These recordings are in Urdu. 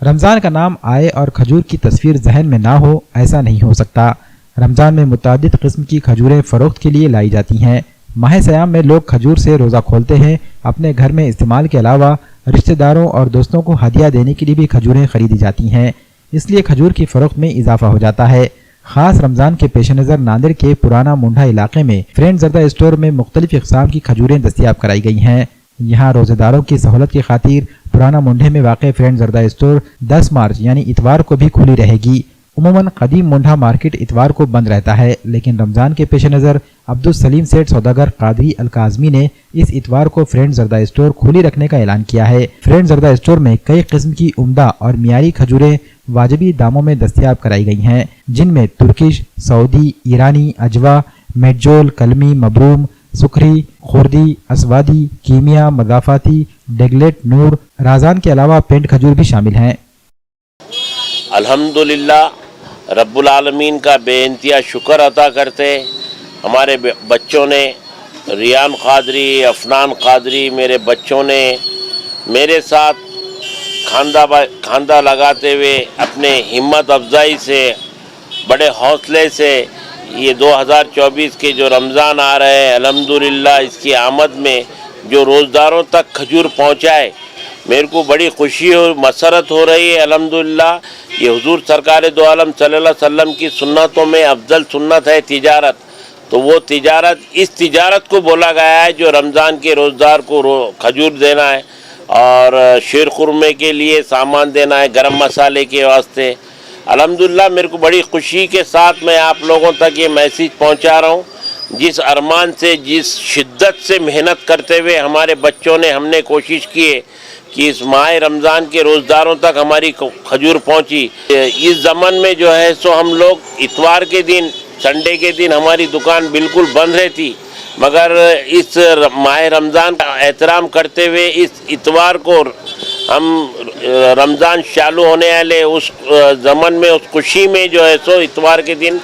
رمضان کا نام آئے اور کھجور کی تصویر ذہن میں نہ ہو، ایسا نہیں ہو سکتا۔ رمضان میں متعدد قسم کی کھجوریں فروخت کے لیے لائی جاتی ہیں۔ ماہ سیام میں لوگ کھجور سے روزہ کھولتے ہیں۔ اپنے گھر میں استعمال کے علاوہ رشتہ داروں اور دوستوں کو ہدیہ دینے کے لیے بھی کھجوریں خریدی جاتی ہیں، اس لیے کھجور کی فروخت میں اضافہ ہو جاتا ہے۔ خاص رمضان کے پیش نظر ناندیڑ کے پرانا منڈھا علاقے میں فرینڈ زردہ اسٹور میں مختلف اقسام کی کھجوریں دستیاب کرائی گئی ہیں۔ یہاں روزہ داروں کی سہولت کی خاطر پرانا منڈھے میں واقع فرینڈ زردہ اسٹور 10 مارچ یعنی اتوار کو بھی کھلی رہے گی۔ عموماً قدیم منڈھا مارکیٹ اتوار کو بند رہتا ہے، لیکن رمضان کے پیش نظر عبدالسلیم سیٹھ سوداگر قادری الکاظمی نے اس اتوار کو فرینڈ زردہ اسٹور کھلی رکھنے کا اعلان کیا ہے۔ فرینڈ زردہ اسٹور میں کئی قسم کی عمدہ اور معیاری کھجوریں واجبی داموں میں دستیاب کرائی گئی ہیں، جن میں ترکش، سعودی، ایرانی، اجوا، میڈجول، کلمی، مبروم، سکری، خوردی، اسوادی، کیمیا، مضافاتی، ڈیگلیٹ، نور، رازان کے علاوہ پینٹ کھجور بھی شامل ہیں۔ الحمدللہ رب العالمین کا بے انتہا شکر ادا کرتے ہمارے بچوں نے، ریان قادری، افنان قادری، میرے بچوں نے میرے ساتھ کھاندہ لگاتے ہوئے اپنے ہمت افزائی سے بڑے حوصلے سے یہ 2024 کے جو رمضان آ رہے ہیں الحمدللہ اس کی آمد میں جو روزداروں تک کھجور پہنچائے، میرے کو بڑی خوشی اور مسرت ہو رہی ہے۔ الحمدللہ یہ حضور سرکار دو عالم صلی اللہ علیہ وسلم کی سنتوں میں افضل سنت ہے تجارت، تو وہ تجارت اس تجارت کو بولا گیا ہے جو رمضان کے روزدار کو کھجور دینا ہے اور شیر خورمے کے لیے سامان دینا ہے، گرم مسالے کے واسطے۔ الحمدللہ میرے کو بڑی خوشی کے ساتھ میں آپ لوگوں تک یہ میسیج پہنچا رہا ہوں، جس ارمان سے، جس شدت سے محنت کرتے ہوئے ہمارے بچوں نے، ہم نے کوشش کی ہے کہ اس ماہ رمضان کے روزداروں تک ہماری کھجور پہنچی۔ اس زمن میں جو ہے سو ہم لوگ اتوار کے دن، سنڈے کے دن ہماری دکان بالکل بند رہتی، مگر اس ماہ رمضان کا احترام کرتے ہوئے اس اتوار کو ہم رمضان چالو ہونے والے اس زمن میں، اس خوشی میں جو ہے سو اتوار کے دن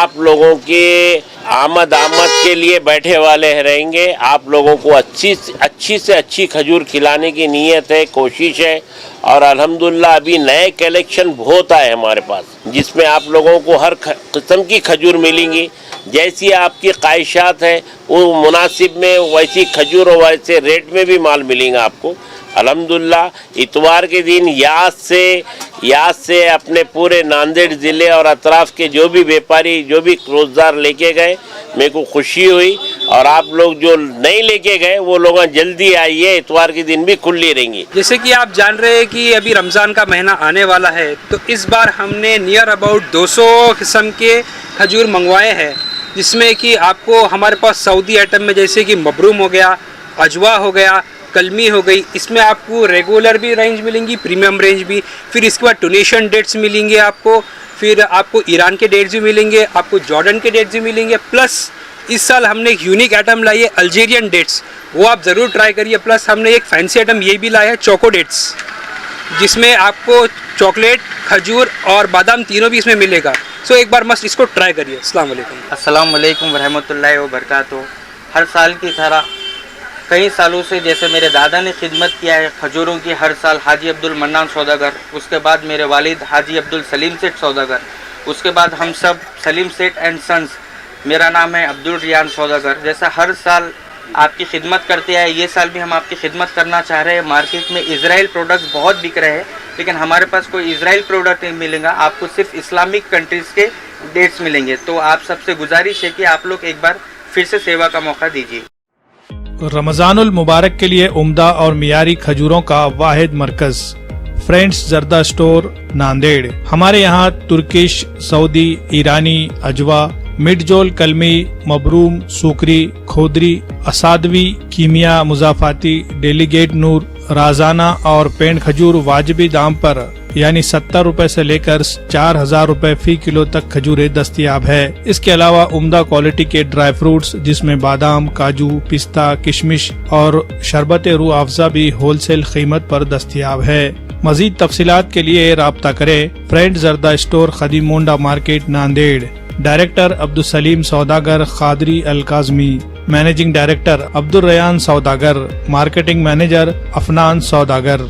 آپ لوگوں کے آمد کے لیے بیٹھے والے رہیں گے۔ آپ لوگوں کو اچھی سے اچھی کھجور کھلانے کی نیت ہے، کوشش ہے، اور الحمدللہ ابھی نئے کلیکشن بہت آئے ہمارے پاس، جس میں آپ لوگوں کو ہر قسم کی کھجور ملیں گی، جیسی آپ کی خواہشات ہیں وہ مناسب میں ویسی کھجور اور ویسے ریٹ میں بھی مال ملیں گا آپ کو۔ الحمدللہ اتوار کے دن یاد سے اپنے پورے ناندیڑ ضلع اور اطراف کے جو بھی بیپاری، جو بھی روزدار لے کے گئے، میرے کو خوشی ہوئی، اور آپ لوگ جو نہیں لے کے گئے وہ لوگ جلدی آئیے، اتوار کے دن بھی کھلی رہیں گی۔ جیسے کہ آپ جان رہے ہیں کہ ابھی رمضان کا مہینہ آنے والا ہے، تو اس بار ہم نے نیئر اباؤٹ 200 قسم کے کھجور منگوائے ہیں، جس میں کہ آپ کو ہمارے پاس سعودی آئٹم میں جیسے کہ مبروم ہو گیا، اجوا ہو گیا، کلمی ہو گئی، اس میں آپ کو ریگولر بھی رینج ملیں گی، پریمیم رینج بھی، پھر اس کے بعد ٹونیشین ڈیٹس ملیں گے آپ کو، پھر آپ کو ایران کے ڈیٹس بھی ملیں گے، آپ کو جارڈن کے ڈیٹس بھی ملیں گے، پلس اس سال ہم نے ایک یونیک آئٹم لائی ہے الجیرین ڈیٹس، وہ آپ ضرور ٹرائی کریے، پلس ہم نے ایک فینسی آئٹم یہ بھی لایا ہے چوکو ڈیٹس، جس میں آپ کو چاکلیٹ، کھجور اور بادام تینوں بھی اس میں ملے گا، سو ایک بار مست اس کو ٹرائی کریے۔ السلام علیکم۔ السلام علیکم ورحمۃ اللہ وبرکاتہ۔ ہر سال کی طرح کئی سالوں سے جیسے میرے دادا نے خدمت کیا ہے کھجوروں کی، ہر سال حاجی عبدالمنان سوداگر، اس کے بعد میرے والد حاجی عبدالسلیم سیٹھ سوداگر، اس کے بعد ہم سب سلیم سیٹھ اینڈ سنس، میرا نام ہے عبدالریان سوداگر، جیسا ہر سال آپ کی خدمت کرتے ہیں، یہ سال بھی ہم آپ کی خدمت کرنا چاہ رہے ہیں۔ مارکیٹ میں اسرائیل پروڈکٹس بہت بک رہے ہیں، لیکن ہمارے پاس کوئی اسرائیل پروڈکٹ نہیں ملے گا، آپ کو صرف اسلامک کنٹریز کے ڈیٹس ملیں گے، تو آپ سب سے گزارش ہے کہ آپ لوگ ایک بار پھر سے سیوا کا موقع دیجیے۔ رمضان المبارک کے لیے عمدہ اور معیاری کھجوروں کا واحد مرکز فرینڈز زردہ اسٹور ناندیڑ۔ ہمارے یہاں ترکش، سعودی، ایرانی، اجوا، میڈجول، کلمی، مبروم، سوکری، کھودری، اسادوی، کیمیا، مضافاتی، ڈیلیگیٹ، نور، رازانہ اور پینٹ کھجور واجبی دام پر یعنی 70 روپے سے لے کر 4000 روپے فی کلو تک کھجوریں دستیاب ہے۔ اس کے علاوہ عمدہ کوالٹی کے ڈرائی فروٹس جس میں بادام، کاجو، پستہ، کشمش اور شربت روح افزا بھی ہول سیل قیمت پر دستیاب ہے۔ مزید تفصیلات کے لیے رابطہ کریں۔ فرینڈ زردہ اسٹور قدیم منڈا مارکیٹ ناندیڑ۔ ڈائریکٹر عبدالسلیم سوداگر قادری الکاظمی، مینیجنگ ڈائریکٹر عبدالریان سوداگر، مارکیٹنگ مینیجر افنان سوداگر۔